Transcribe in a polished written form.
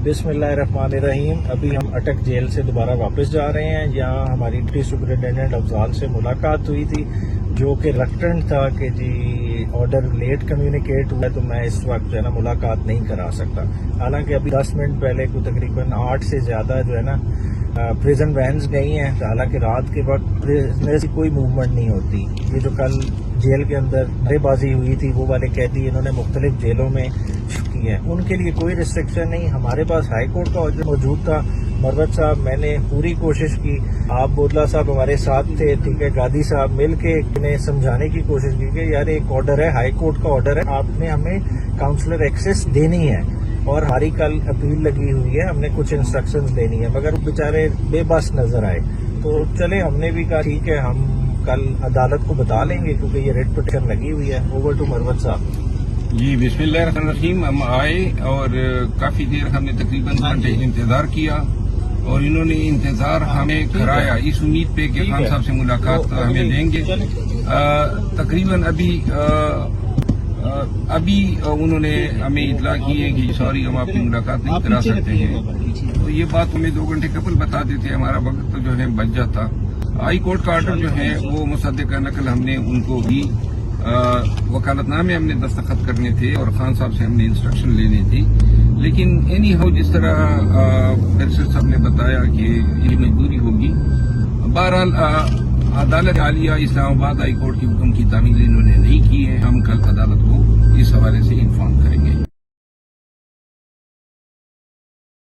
बिस्मिल्लाहिर्रहमानिर्रहीम। अभी हम अटक जेल से दोबारा वापस जा रहे हैं। यहाँ हमारी डिप्टी सुपरिटेंडेंट अफजाल से मुलाकात हुई थी, जो कि रिलक्टेंट था कि जी ऑर्डर लेट कम्युनिकेट हुआ है तो मैं इस वक्त जो है ना मुलाकात नहीं करा सकता। हालांकि अभी 10 मिनट पहले को तकरीबन 8 से ज़्यादा जो है ना प्रिजन वैन्स गई हैं। हालांकि रात के वक्त प्रिजनर्स की कोई मूवमेंट नहीं होती। ये जो कल जेल के अंदर नारेबाजी हुई थी, वो वाले कैदी इन्होंने मुख्तलिफ जेलों में की है, उनके लिए कोई रिस्ट्रिक्शन नहीं। हमारे पास हाई कोर्ट का ऑर्डर मौजूद था। मरवत साहब, मैंने पूरी कोशिश की, आप बोदला साहब हमारे साथ थे, ठीक है, गादी साहब मिल के इन्हें समझाने की कोशिश की कि यार एक ऑर्डर है, हाई कोर्ट का ऑर्डर है, आपने हमें काउंसलर एक्सेस देनी है। और हमारी कल अपील लगी हुई है, हमने कुछ इंस्ट्रक्शंस देनी है, मगर बेचारे बेबस नजर आए। तो चले, हमने भी कहा ठीक है, हम कल अदालत को बता लेंगे क्योंकि ये रेड पिटिशन लगी हुई है। ओवर टू मरवत साहब। जी, बिस्मिल्लाहिर्रहमानिर्रहीम। हम आए और काफी देर हमने तकरीबन घंटे इंतजार किया और इन्होंने इंतजार हमें कराया इस उम्मीद पे कि खान साहब से मुलाकात हमें देंगे। तकरीबन अभी उन्होंने हमें इतला की है कि सॉरी, हम आपकी मुलाकात नहीं करा सकते हैं। तो ये बात हमें 2 घंटे कबल बता देते, हमारा वक्त तो जो है बच जाता। हाई कोर्ट का ऑर्डर जो है वो मुसद्दिक़ नकल हमने उनको भी वकालतनामे हमने दस्तखत करने थे और खान साहब से हमने इंस्ट्रक्शन लेनी थी। लेकिन एनी हाउ जिस तरह बैरिस्टर साहब ने बताया कि ये मजबूरी होगी। बहरहाल अदालत आलिया इस्लामाबाद हाई कोर्ट के हुक्म की तामील इन्होंने नहीं की है। हम कल अदालत को इस हवाले से इन्फॉर्म करेंगे।